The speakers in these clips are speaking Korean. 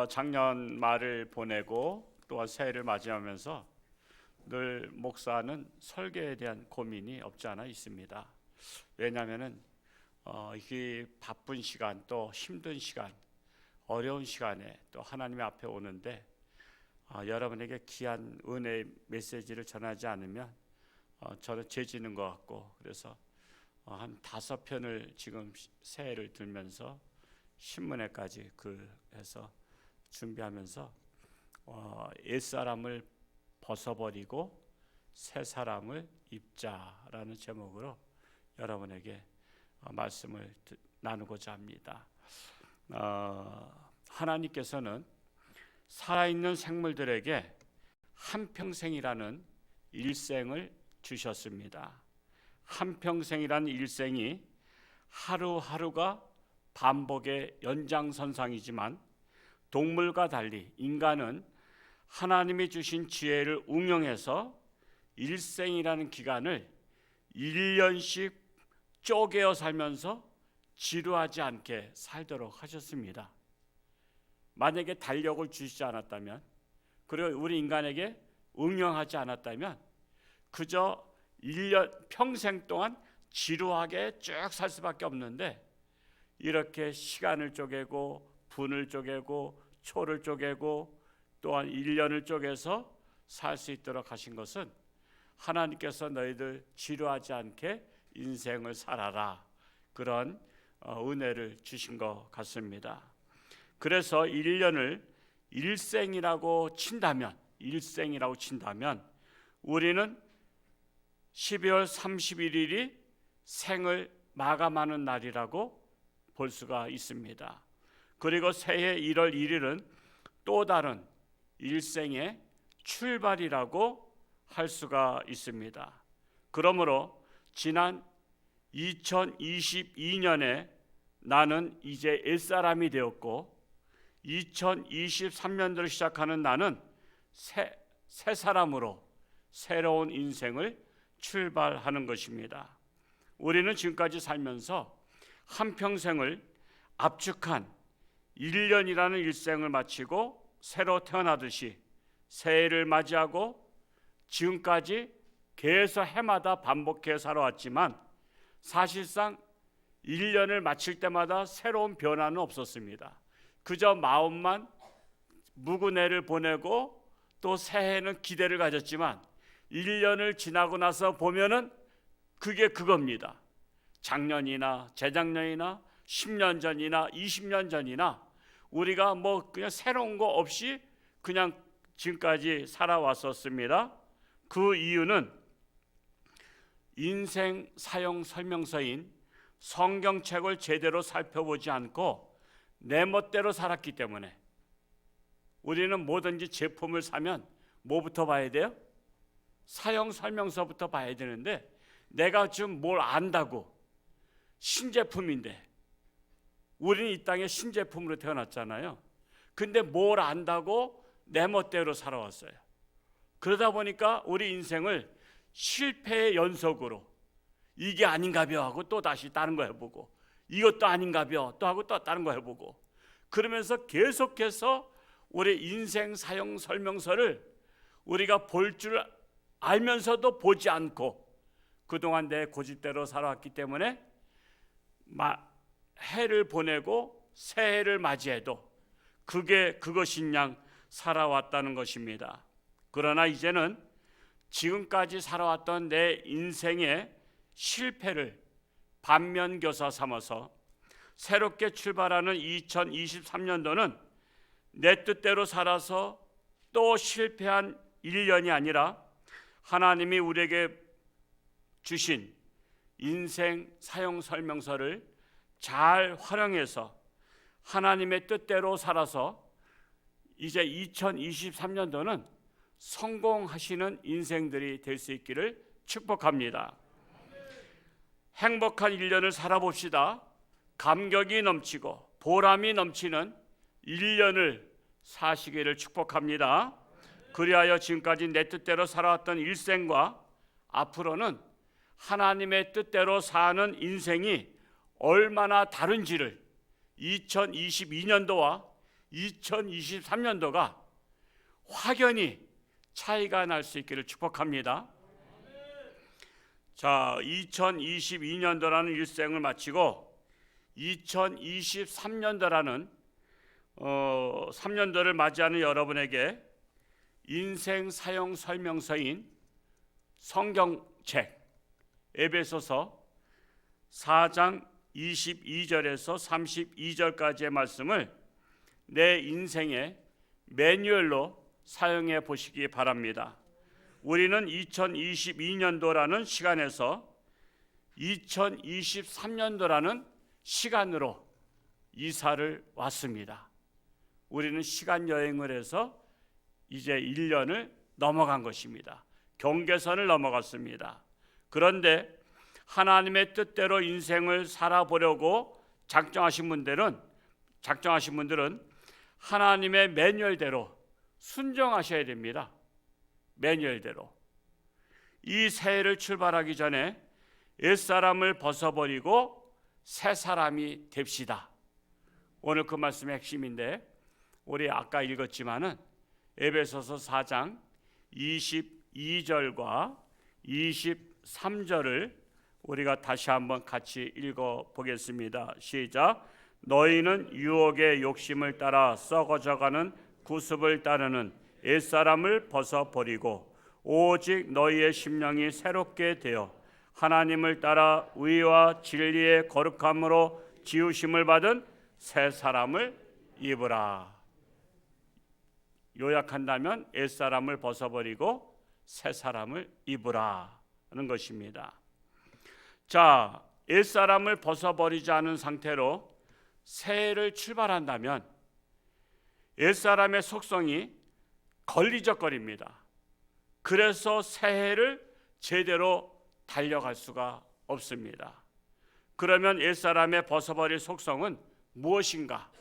작년 말을 보내고 또한 새해를 맞이하면서 늘 목사는 설교에 대한 고민이 없지 않아 있습니다. 왜냐하면은 이게 바쁜 시간, 또 힘든 시간, 어려운 시간에 또 하나님의 앞에 오는데 여러분에게 귀한 은혜의 메시지를 전하지 않으면 저는 죄지는 것 같고, 그래서 한 5편을 지금 새해를 들면서 신문회까지 해서 준비하면서 옛사람을 벗어버리고 새 사람을 입자라는 제목으로 여러분에게 말씀을 나누고자 합니다. 하나님께서는 살아있는 생물들에게 한평생이라는 일생을 주셨습니다. 한평생이라는 일생이 하루하루가 반복의 연장선상이지만 동물과 달리 인간은 하나님이 주신 지혜를 응용해서 일생이라는 기간을 1년씩 쪼개어 살면서 지루하지 않게 살도록 하셨습니다. 만약에 달력을 주시지 않았다면, 그리고 우리 인간에게 응용하지 않았다면 그저 1년 평생 동안 지루하게 쭉 살 수밖에 없는데, 이렇게 시간을 쪼개고 분을 쪼개고 초를 쪼개고 또한 1년을 쪼개서 살 수 있도록 하신 것은 하나님께서 너희들 지루하지 않게 인생을 살아라, 그런 은혜를 주신 것 같습니다. 그래서 1년을 일생이라고 친다면 우리는 12월 31일이 생을 마감하는 날이라고 볼 수가 있습니다. 그리고 새해 1월 1일은 또 다른 일생의 출발이라고 할 수가 있습니다. 그러므로 지난 2022년에 나는 이제 옛사람이 되었고, 2023년도를 시작하는 나는 새 사람으로 새로운 인생을 출발하는 것입니다. 우리는 지금까지 살면서 한평생을 압축한 1년이라는 일생을 마치고 새로 태어나듯이 새해를 맞이하고 지금까지 계속 해마다 반복해 살아왔지만 사실상 1년을 마칠 때마다 새로운 변화는 없었습니다. 그저 마음만 묵은 해를 보내고 또 새해는 기대를 가졌지만 1년을 지나고 나서 보면은 그게 그겁니다. 작년이나 재작년이나 10년 전이나 20년 전이나 우리가 그냥 새로운 거 없이 그냥 지금까지 살아왔었습니다. 그 이유는 인생 사용 설명서인 성경책을 제대로 살펴보지 않고 내 멋대로 살았기 때문에. 우리는 뭐든지 제품을 사면 뭐부터 봐야 돼요? 사용 설명서부터 봐야 되는데, 내가 지금 뭘 안다고, 신제품인데, 우리는 이 땅에 신제품으로 태어났잖아요. 근데 뭘 안다고 내 멋대로 살아왔어요. 그러다 보니까 우리 인생을 실패의 연속으로, 이게 아닌가벼 하고 또 다시 다른 거 해보고, 이것도 아닌가벼 또 하고 또 다른 거 해보고, 그러면서 계속해서 우리 인생 사용 설명서를 우리가 볼 줄 알면서도 보지 않고 그동안 내 고집대로 살아왔기 때문에 해를 보내고 새해를 맞이해도 그것인 양 살아왔다는 것입니다. 그러나 이제는 지금까지 살아왔던 내 인생의 실패를 반면교사 삼아서 새롭게 출발하는 2023년도는 내 뜻대로 살아서 또 실패한 1년이 아니라 하나님이 우리에게 주신 인생 사용 설명서를 잘 활용해서 하나님의 뜻대로 살아서 이제 2023년도는 성공하시는 인생들이 될 수 있기를 축복합니다. 행복한 1년을 살아봅시다. 감격이 넘치고 보람이 넘치는 1년을 사시기를 축복합니다. 그리하여 지금까지 내 뜻대로 살아왔던 일생과 앞으로는 하나님의 뜻대로 사는 인생이 얼마나 다른지를 2022년도와 2023년도가 확연히 차이가 날 수 있기를 축복합니다. 자, 2022년도라는 일생을 마치고 2023년도라는 3년도를 맞이하는 여러분에게 인생 사용 설명서인 성경책 에베소서 4장 22절에서 32절까지의 말씀을 내 인생의 매뉴얼로 사용해 보시기 바랍니다. 우리는 2022년도라는 시간에서 2023년도라는 시간으로 이사를 왔습니다. 우리는 시간 여행을 해서 이제 1년을 넘어간 것입니다. 경계선을 넘어갔습니다. 그런데 하나님의 뜻대로 인생을 살아보려고 작정하신 분들은 하나님의 매뉴얼대로 순종하셔야 됩니다. 매뉴얼대로. 이 새해를 출발하기 전에 옛사람을 벗어버리고 새 사람이 됩시다. 오늘 그 말씀의 핵심인데, 우리 아까 읽었지만은 에베소서 4장 22절과 23절을 우리가 다시 한번 같이 읽어 보겠습니다. 시작. 너희는 유혹의 욕심을 따라 썩어져가는 구습을 따르는 옛사람을 벗어버리고 오직 너희의 심령이 새롭게 되어 하나님을 따라 의와 진리의 거룩함으로 지으심을 받은 새 사람을 입으라. 요약한다면 옛사람을 벗어버리고 새 사람을 입으라 하는 것입니다. 자, 옛사람을 벗어버리지 않은 상태로 새해를 출발한다면 옛사람의 속성이 걸리적거립니다. 그래서 새해를 제대로 달려갈 수가 없습니다. 그러면 옛사람의 벗어버릴 속성은 무엇인가?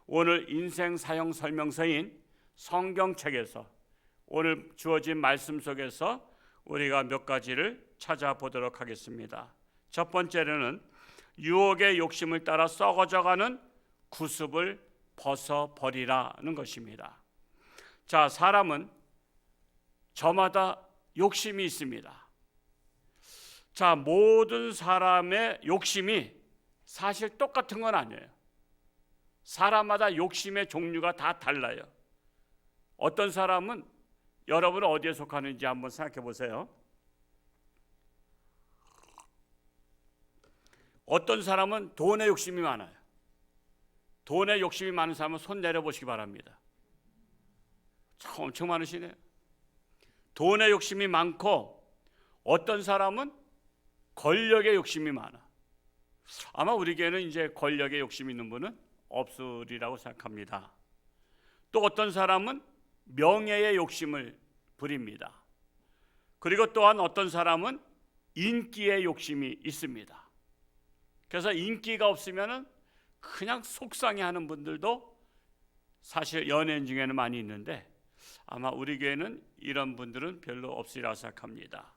오늘 인생 사용 설명서인 성경책에서 오늘 주어진 말씀 속에서 우리가 몇 가지를 찾아보도록 하겠습니다. 첫 번째로는 유혹의 욕심을 따라 썩어져가는 구습을 벗어버리라는 것입니다. 자, 사람은 저마다 욕심이 있습니다. 자, 모든 사람의 욕심이 사실 똑같은 건 아니에요. 사람마다 욕심의 종류가 다 달라요. 어떤 사람은, 여러분은 어디에 속하는지 한번 생각해 보세요. 어떤 사람은 돈에 욕심이 많아요. 돈에 욕심이 많은 사람은 손 내려보시기 바랍니다. 참 엄청 많으시네요. 돈에 욕심이 많고, 어떤 사람은 권력에 욕심이 많아. 아마 우리 교회는 이제 권력에 욕심 있는 분은 없으리라고 생각합니다. 또 어떤 사람은 명예의 욕심을 부립니다. 그리고 또한 어떤 사람은 인기의 욕심이 있습니다. 그래서 인기가 없으면 그냥 속상해하는 분들도 사실 연예인 중에는 많이 있는데, 아마 우리 교회는 이런 분들은 별로 없으리라고 생각합니다.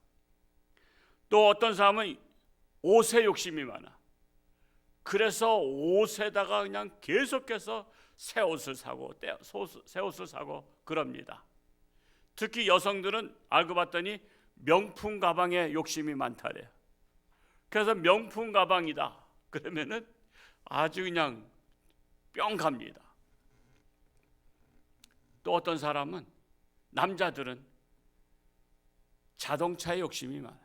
또 어떤 사람은 옷에 욕심이 많아. 그래서 옷에다가 그냥 계속해서 새 옷을 사고 그럽니다. 특히 여성들은 알고 봤더니 명품 가방에 욕심이 많다래요. 그래서 명품 가방이다 그러면은 아주 그냥 뿅 갑니다. 또 어떤 사람은, 남자들은 자동차에 욕심이 많아요.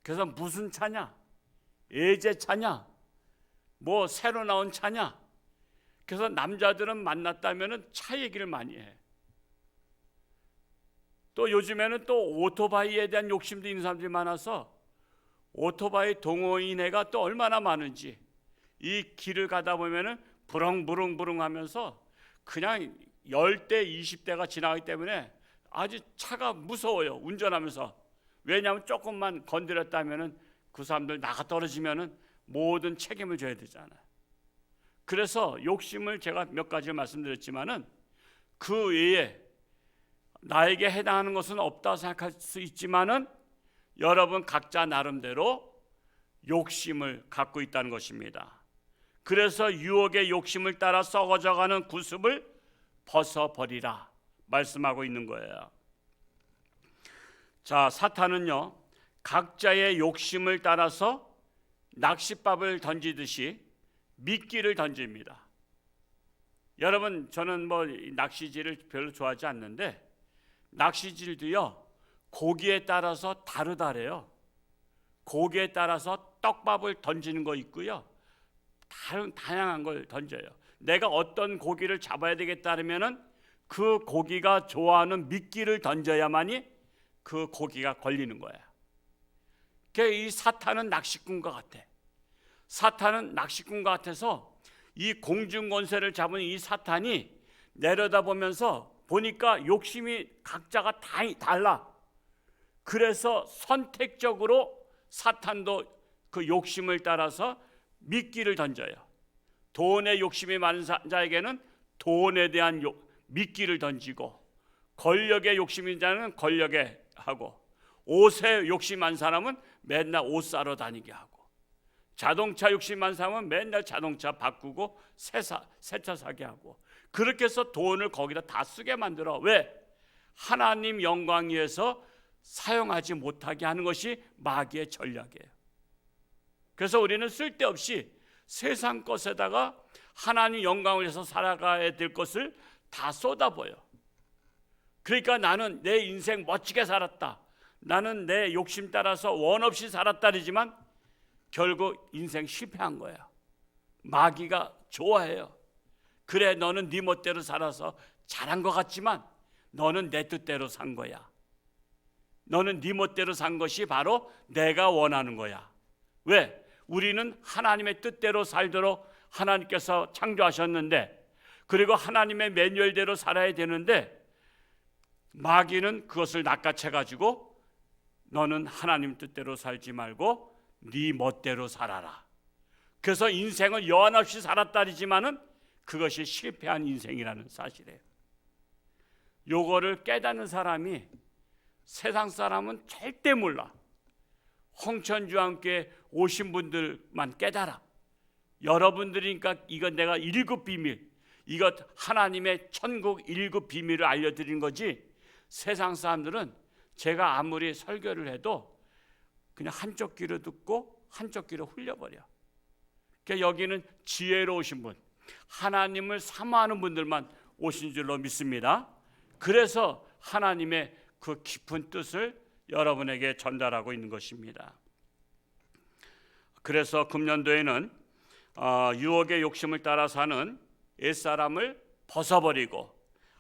그래서 무슨 차냐, 예제차냐, 뭐 새로 나온 차냐. 그래서 남자들은 만났다면은 차 얘기를 많이 해. 또 요즘에는 또 오토바이에 대한 욕심도 있는 사람들이 많아서 오토바이 동호인회가 또 얼마나 많은지, 이 길을 가다 보면은 부릉부릉부릉 하면서 그냥 10대 20대가 지나가기 때문에 아주 차가 무서워요, 운전하면서. 왜냐하면 조금만 건드렸다면은 그 사람들 나가 떨어지면은 모든 책임을 져야 되잖아요. 그래서 욕심을 제가 몇 가지 말씀드렸지만은 그 외에 나에게 해당하는 것은 없다 생각할 수 있지만은 여러분 각자 나름대로 욕심을 갖고 있다는 것입니다. 그래서 유혹의 욕심을 따라 썩어져가는 구습을 벗어버리라 말씀하고 있는 거예요. 자, 사탄은요, 각자의 욕심을 따라서 낚싯밥을 던지듯이 미끼를 던집니다. 여러분, 저는 낚시질을 별로 좋아하지 않는데 낚시질도요, 고기에 따라서 다르다래요. 고기에 따라서 떡밥을 던지는 거 있고요, 다양한 걸 던져요. 내가 어떤 고기를 잡아야 되겠다 하면은 그 고기가 좋아하는 미끼를 던져야만이 그 고기가 걸리는 거야. 그러니까 이 사탄은 낚시꾼과 같아. 사탄은 낚시꾼과 같아서 이 공중권세를 잡은 이 사탄이 내려다보면서 보니까 욕심이 각자가 다 달라. 그래서 선택적으로 사탄도 그 욕심을 따라서 미끼를 던져요. 돈에 욕심이 많은 자에게는 돈에 대한 미끼를 던지고, 권력에 욕심인 자는 권력에 하고, 옷에 욕심 많은 사람은 맨날 옷 사러 다니게 하고, 자동차 욕심 많은 사람은 맨날 자동차 바꾸고 새 차 사게 하고, 그렇게 해서 돈을 거기다 다 쓰게 만들어. 왜? 하나님 영광 위해서 사용하지 못하게 하는 것이 마귀의 전략이에요. 그래서 우리는 쓸데없이 세상 것에다가 하나님 영광을 위해서 살아가야 될 것을 다 쏟아부어요. 그러니까 나는 내 인생 멋지게 살았다, 나는 내 욕심 따라서 원 없이 살았다리지만 결국 인생 실패한 거예요. 마귀가 좋아해요. 그래, 너는 네 멋대로 살아서 잘한 것 같지만 너는 내 뜻대로 산 거야. 너는 네 멋대로 산 것이 바로 내가 원하는 거야. 왜? 우리는 하나님의 뜻대로 살도록 하나님께서 창조하셨는데, 그리고 하나님의 매뉴얼대로 살아야 되는데, 마귀는 그것을 낚아채 가지고 너는 하나님 뜻대로 살지 말고 네 멋대로 살아라. 그래서 인생을 여한없이 살았다리지만은 그것이 실패한 인생이라는 사실이에요. 요거를 깨닫는 사람이 세상 사람은 절대 몰라. 홍천주와 함께 오신 분들만 깨달아. 여러분들이니까 이건 내가 1급 비밀, 이것 하나님의 천국 1급 비밀을 알려드린 거지, 세상 사람들은 제가 아무리 설교를 해도 그냥 한쪽 귀로 듣고 한쪽 귀로 흘려버려. 그러니까 여기는 지혜로우신 분, 하나님을 사모하는 분들만 오신 줄로 믿습니다. 그래서 하나님의 그 깊은 뜻을 여러분에게 전달하고 있는 것입니다. 그래서 금년도에는 유혹의 욕심을 따라 사는 옛사람을 벗어버리고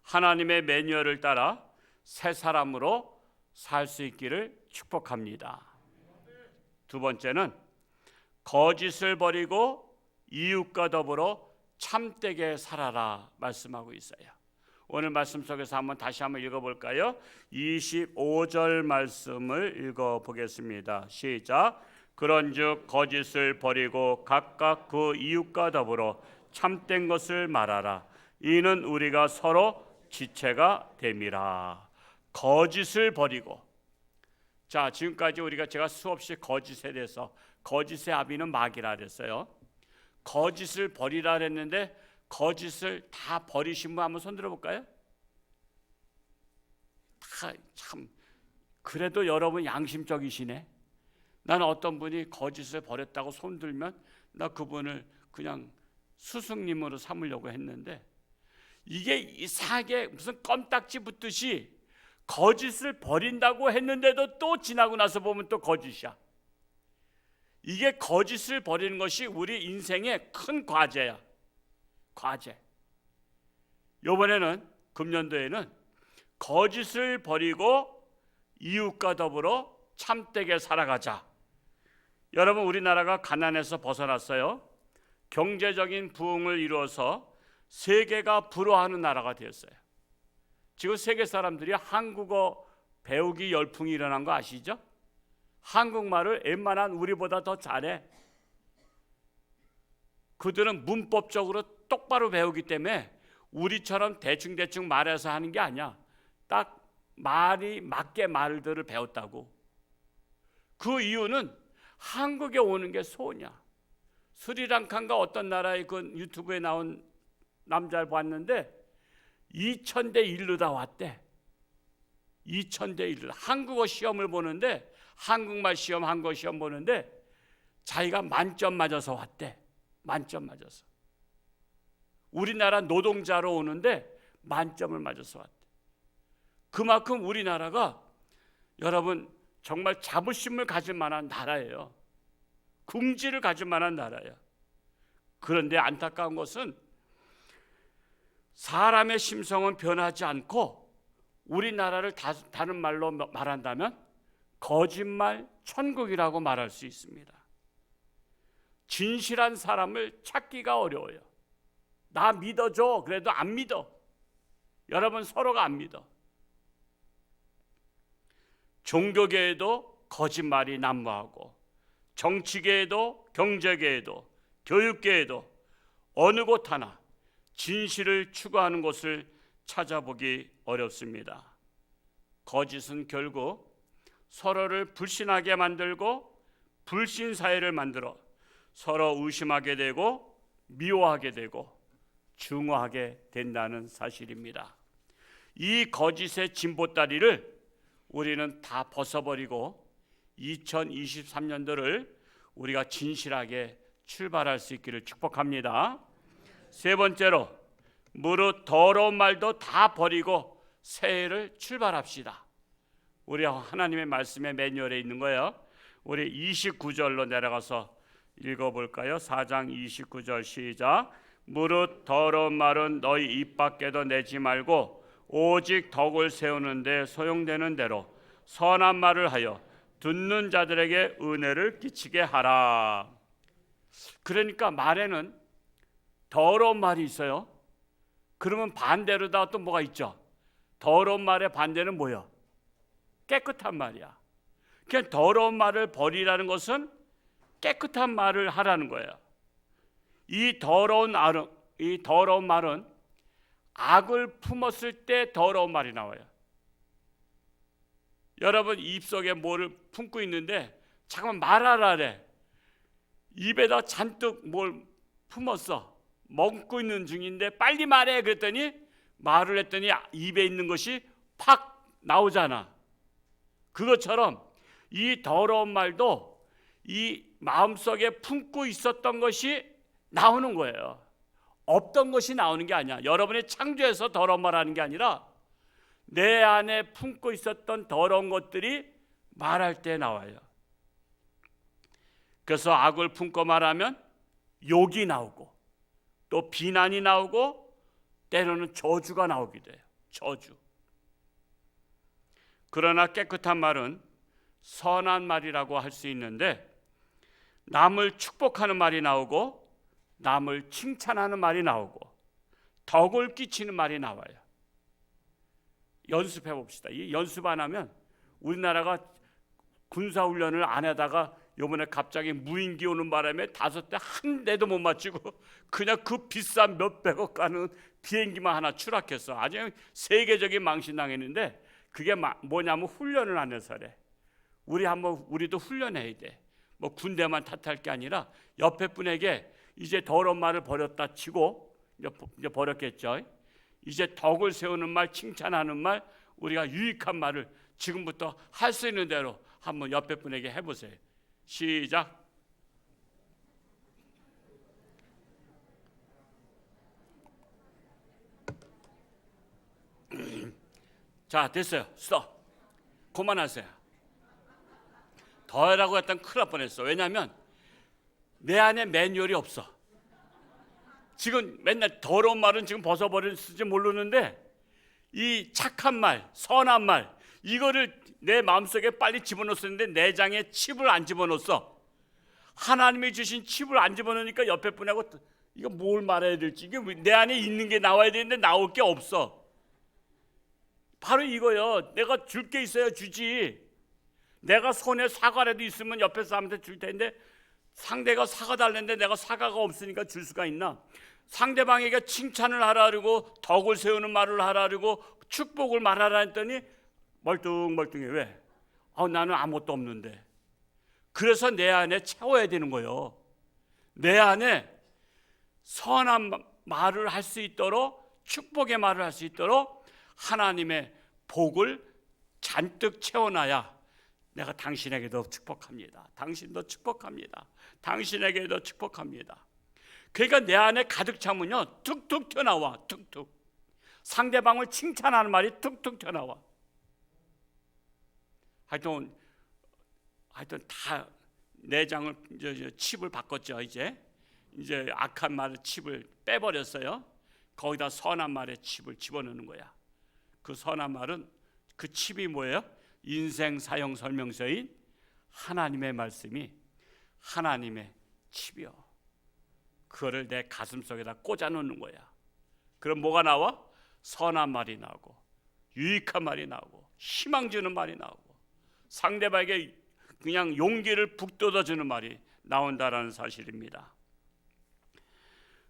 하나님의 매뉴얼을 따라 새 사람으로 살 수 있기를 축복합니다. 두 번째는 거짓을 버리고 이웃과 더불어 참되게 살아라 말씀하고 있어요. 오늘 말씀 속에서 다시 한번 읽어볼까요? 25절 말씀을 읽어보겠습니다. 시작. 그런즉 거짓을 버리고 각각 그 이웃과 더불어 참된 것을 말하라. 이는 우리가 서로 지체가 됨이라. 거짓을 버리고, 자, 지금까지 제가 수없이 거짓에 대해서, 거짓의 아비는 마귀라 그랬어요. 거짓을 버리라 그랬는데 거짓을 다 버리신 분 한번 손 들어볼까요? 참 그래도 여러분 양심적이시네. 나는 어떤 분이 거짓을 버렸다고 손 들면 나 그분을 그냥 스승님으로 삼으려고 했는데, 이게 이상하게 무슨 껌딱지 붙듯이 거짓을 버린다고 했는데도 또 지나고 나서 보면 또 거짓이야. 이게 거짓을 버리는 것이 우리 인생의 큰 과제야. 과제. 이번에는 금년도에는 거짓을 버리고 이웃과 더불어 참되게 살아가자. 여러분, 우리나라가 가난에서 벗어났어요. 경제적인 부흥을 이루어서 세계가 부러워하는 나라가 되었어요. 지금 세계 사람들이 한국어 배우기 열풍이 일어난 거 아시죠? 한국말을 웬만한 우리보다 더 잘해. 그들은 문법적으로 똑바로 배우기 때문에 우리처럼 대충대충 말해서 하는 게 아니야. 딱 말이 맞게 말들을 배웠다고. 그 이유는 한국에 오는 게 소원이야. 스리랑카인가 어떤 나라의 그 유튜브에 나온 남자를 봤는데 2000대 1로 다 왔대. 2000대 1로. 한국어 시험을 보는데, 한국말 시험, 한국어 시험 보는데 자기가 만점 맞아서 왔대. 만점 맞아서. 우리나라 노동자로 오는데 만점을 맞아서 왔대. 그만큼 우리나라가 여러분 정말 자부심을 가질 만한 나라예요. 긍지를 가질 만한 나라예요. 그런데 안타까운 것은 사람의 심성은 변하지 않고, 우리나라를 다른 말로 말한다면 거짓말 천국이라고 말할 수 있습니다. 진실한 사람을 찾기가 어려워요. 나 믿어줘. 그래도 안 믿어. 여러분 서로가 안 믿어. 종교계에도 거짓말이 난무하고, 정치계에도 경제계에도 교육계에도 어느 곳 하나 진실을 추구하는 곳을 찾아보기 어렵습니다. 거짓은 결국 서로를 불신하게 만들고 불신 사회를 만들어 서로 의심하게 되고 미워하게 되고 증오하게 된다는 사실입니다. 이 거짓의 진보다리를 우리는 다 벗어버리고 2023년도를 우리가 진실하게 출발할 수 있기를 축복합니다. 세 번째로, 무릇 더러운 말도 다 버리고 새해를 출발합시다. 우리 하나님의 말씀의 매뉴얼에 있는 거예요. 우리 29절로 내려가서 읽어볼까요? 4장 29절 시작. 무릇 더러운 말은 너희 입 밖에도 내지 말고 오직 덕을 세우는데 소용되는 대로 선한 말을 하여 듣는 자들에게 은혜를 끼치게 하라. 그러니까 말에는 더러운 말이 있어요. 그러면 반대로 다 또 뭐가 있죠? 더러운 말의 반대는 뭐야? 깨끗한 말이야. 그냥 더러운 말을 버리라는 것은 깨끗한 말을 하라는 거예요. 이 더러운 말은 악을 품었을 때 더러운 말이 나와요. 여러분 입속에 뭐를 품고 있는데 잠깐만 말하라래. 입에다 잔뜩 뭘 품었어. 먹고 있는 중인데 빨리 말해 그랬더니 말을 했더니 입에 있는 것이 팍 나오잖아. 그것처럼 이 더러운 말도 이 마음속에 품고 있었던 것이 나오는 거예요. 없던 것이 나오는 게 아니야. 여러분이 창조해서 더러운 말 하는 게 아니라 내 안에 품고 있었던 더러운 것들이 말할 때 나와요. 그래서 악을 품고 말하면 욕이 나오고 또 비난이 나오고 때로는 저주가 나오기도 해요. 저주. 그러나 깨끗한 말은 선한 말이라고 할 수 있는데 남을 축복하는 말이 나오고 남을 칭찬하는 말이 나오고 덕을 끼치는 말이 나와요. 연습해 봅시다. 이 연습 안 하면 우리나라가 군사훈련을 안 하다가 이번에 갑자기 무인기 오는 바람에 5대 한 대도 못 맞추고 그냥 그 비싼 몇백억 가는 비행기만 하나 추락했어. 아주 세계적인 망신당했는데 그게 뭐냐면 훈련을 안 해서래. 우리도 훈련해야 돼. 뭐 군대만 탓할 게 아니라 옆에 분에게 이제 더러운 말을 버렸다 치고 이제 버렸겠죠. 이제 덕을 세우는 말, 칭찬하는 말, 우리가 유익한 말을 지금부터 할 수 있는 대로 한번 옆에 분에게 해보세요. 시작. 자, 됐어요. 스톱. 그만하세요. 더 하라고 했더니 큰일 날 뻔했어. 왜냐하면 내 안에 매뉴얼이 없어. 지금 맨날 더러운 말은 지금 벗어버릴지 모르는데 이 착한 말, 선한 말 이거를 내 마음속에 빨리 집어넣었는데 내장에 칩을 안 집어넣었어. 하나님이 주신 칩을 안 집어넣으니까 옆에 분하고 이거 뭘 말해야 될지 이게 내 안에 있는 게 나와야 되는데 나올 게 없어. 바로 이거요. 내가 줄 게 있어야 주지. 내가 손에 사과라도 있으면 옆에 사람한테 줄 텐데 상대가 사과 달랬는데 내가 사과가 없으니까 줄 수가 있나? 상대방에게 칭찬을 하라 그러고 덕을 세우는 말을 하라 그러고 축복을 말하라 했더니 멀뚱멀뚱해. 왜? 나는 아무것도 없는데. 그래서 내 안에 채워야 되는 거예요. 내 안에 선한 말을 할 수 있도록, 축복의 말을 할 수 있도록 하나님의 복을 잔뜩 채워놔야 내가 당신에게도 축복합니다. 당신도 축복합니다. 당신에게도 축복합니다. 그러니까 내 안에 가득 차면요, 툭툭 튀어나와. 툭툭. 상대방을 칭찬하는 말이 툭툭 튀어나와. 하여튼 다 내장을 칩을 바꿨죠. 이제 악한 말의 칩을 빼버렸어요. 거기다 선한 말의 칩을 집어넣는 거야. 그 선한 말은, 그 칩이 뭐예요? 인생 사용 설명서인 하나님의 말씀이 하나님의 칩이요. 그거를 내 가슴 속에다 꽂아 놓는 거야. 그럼 뭐가 나와? 선한 말이 나오고, 유익한 말이 나오고, 희망 주는 말이 나오고, 상대방에게 그냥 용기를 북돋아 주는 말이 나온다라는 사실입니다.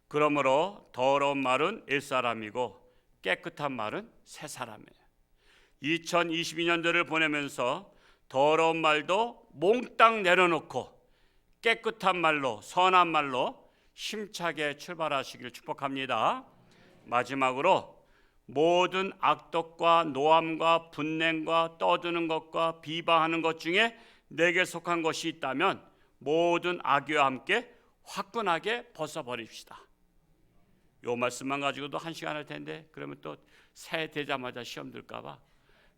그러므로 더러운 말은 옛사람이고 깨끗한 말은 새사람이에요. 2022년도를 보내면서 더러운 말도 몽땅 내려놓고 깨끗한 말로, 선한 말로 힘차게 출발하시길 축복합니다. 마지막으로 모든 악독과 노함과 분냉과 떠드는 것과 비방하는 것 중에 내게 속한 것이 있다면 모든 악의와 함께 화끈하게 벗어버립시다. 요 말씀만 가지고도 1시간 할 텐데, 그러면 또 새해 되자마자 시험 들까 봐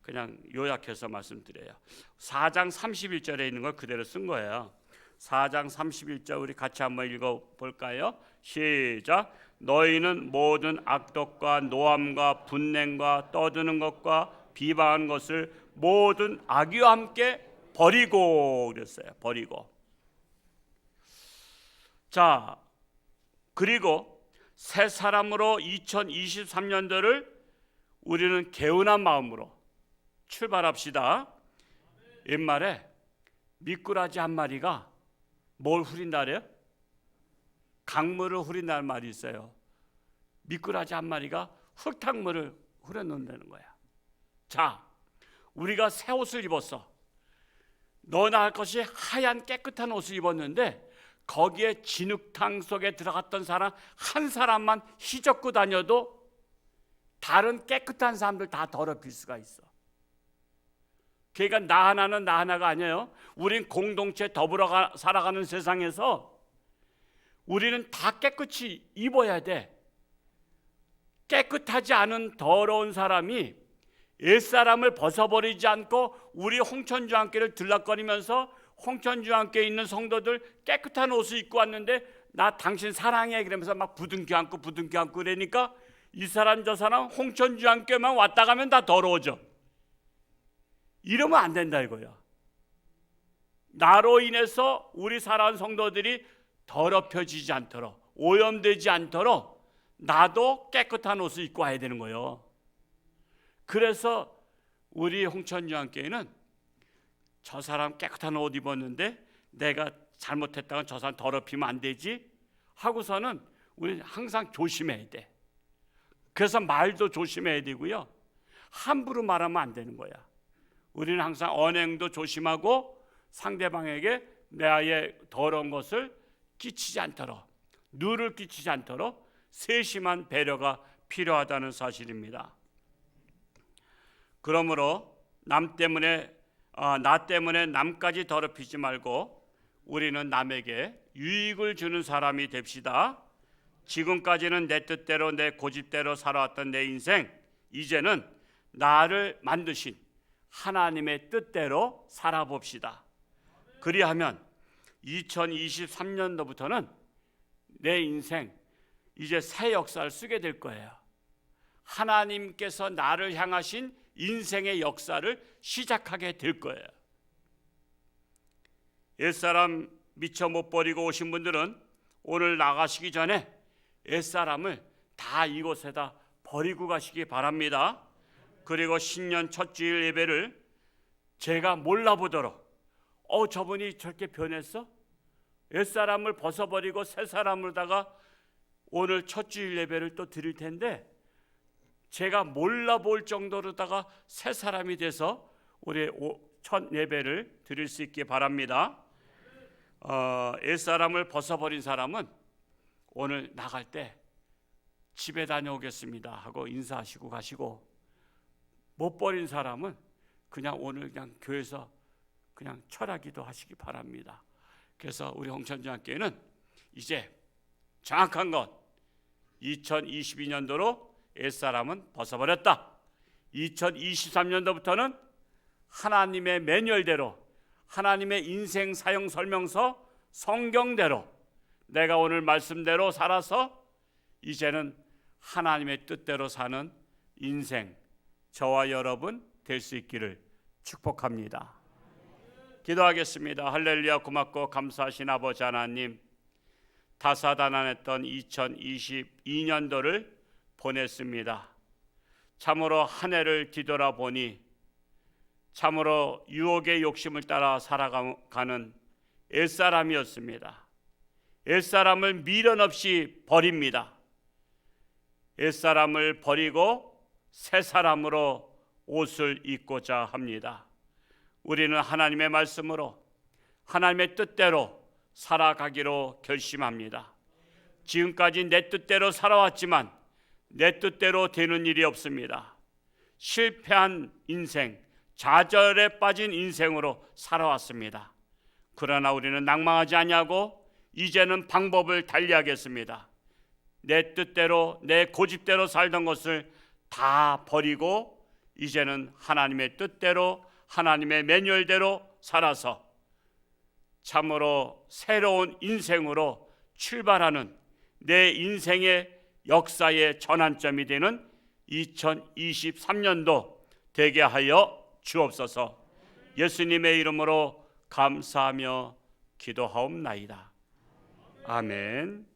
그냥 요약해서 말씀드려요. 4장 31절에 있는 걸 그대로 쓴 거예요. 4장 31절 우리 같이 한번 읽어볼까요? 시작. 너희는 모든 악독과 노함과 분냉과 떠드는 것과 비방하는 것을 모든 악의와 함께 버리고 그랬어요. 버리고. 자, 그리고 새 사람으로 2023년도를 우리는 개운한 마음으로 출발합시다. 옛말에 미꾸라지 한 마리가 뭘 후린다 그래요? 강물을 후린다는 말이 있어요. 미꾸라지 한 마리가 흙탕물을 후려놓는다는 거야. 자, 우리가 새 옷을 입었어. 너나 할 것이 하얀 깨끗한 옷을 입었는데 거기에 진흙탕 속에 들어갔던 사람 한 사람만 휘젓고 다녀도 다른 깨끗한 사람들 다 더럽힐 수가 있어. 그러니까 나 하나는 나 하나가 아니에요. 우린 공동체 더불어 살아가는 세상에서 우리는 다 깨끗이 입어야 돼. 깨끗하지 않은 더러운 사람이 옛사람을 벗어버리지 않고 우리 홍천주안교를 들락거리면서 홍천주안교에 있는 성도들 깨끗한 옷을 입고 왔는데 나 당신 사랑해 그러면서 막 부둥켜 안고 그러니까 이 사람 저 사람 홍천주안교만 왔다 가면 다 더러워져. 이러면 안 된다 이거야. 나로 인해서 우리 사랑하는 성도들이 더럽혀지지 않도록, 오염되지 않도록 나도 깨끗한 옷을 입고 와야 되는 거예요. 그래서 우리 홍천주안교회는 저 사람 깨끗한 옷 입었는데 내가 잘못했다가 저 사람 더럽히면 안 되지 하고서는 우리는 항상 조심해야 돼. 그래서 말도 조심해야 되고요. 함부로 말하면 안 되는 거야. 우리는 항상 언행도 조심하고 상대방에게 나의 더러운 것을 끼치지 않도록, 누를 끼치지 않도록 세심한 배려가 필요하다는 사실입니다. 그러므로 나 때문에 남까지 더럽히지 말고 우리는 남에게 유익을 주는 사람이 됩시다. 지금까지는 내 뜻대로 내 고집대로 살아왔던 내 인생, 이제는 나를 만드신 하나님의 뜻대로 살아봅시다. 그리하면 2023년도부터는 내 인생 이제 새 역사를 쓰게 될 거예요. 하나님께서 나를 향하신 인생의 역사를 시작하게 될 거예요. 옛사람 미처 못 버리고 오신 분들은 오늘 나가시기 전에 옛사람을 다 이곳에다 버리고 가시기 바랍니다. 그리고 신년 첫 주일 예배를 제가 몰라보도록 저분이 저렇게 변했어? 옛사람을 벗어버리고 새 사람으로다가 오늘 첫 주일 예배를 또 드릴 텐데 제가 몰라볼 정도로다가 새 사람이 돼서 우리 첫 예배를 드릴 수 있기 바랍니다. 옛사람을 벗어버린 사람은 오늘 나갈 때 집에 다녀오겠습니다 하고 인사하시고 가시고, 못 버린 사람은 그냥 오늘 그냥 교회에서 그냥 철하기도 하시기 바랍니다. 그래서 우리 홍천중학교에는 이제 정확한 건 2022년도로 옛사람은 벗어버렸다. 2023년도부터는 하나님의 매뉴얼대로, 하나님의 인생 사용 설명서 성경대로 내가 오늘 말씀대로 살아서 이제는 하나님의 뜻대로 사는 인생, 저와 여러분 될 수 있기를 축복합니다. 기도하겠습니다. 할렐루야. 고맙고 감사하신 아버지 하나님, 다사다난했던 2022년도를 보냈습니다. 참으로 한 해를 뒤돌아보니 참으로 유혹의 욕심을 따라 살아가는 옛사람이었습니다. 옛사람을 미련 없이 버립니다. 옛사람을 버리고 새 사람으로 옷을 입고자 합니다. 우리는 하나님의 말씀으로 하나님의 뜻대로 살아가기로 결심합니다. 지금까지 내 뜻대로 살아왔지만 내 뜻대로 되는 일이 없습니다. 실패한 인생, 좌절에 빠진 인생으로 살아왔습니다. 그러나 우리는 낭망하지 아니하고 이제는 방법을 달리하겠습니다. 내 뜻대로, 내 고집대로 살던 것을 다 버리고 이제는 하나님의 뜻대로, 하나님의 매뉴얼대로 살아서 참으로 새로운 인생으로 출발하는 내 인생의 역사의 전환점이 되는 2023년도 되게 하여 주옵소서. 예수님의 이름으로 감사하며 기도하옵나이다. 아멘.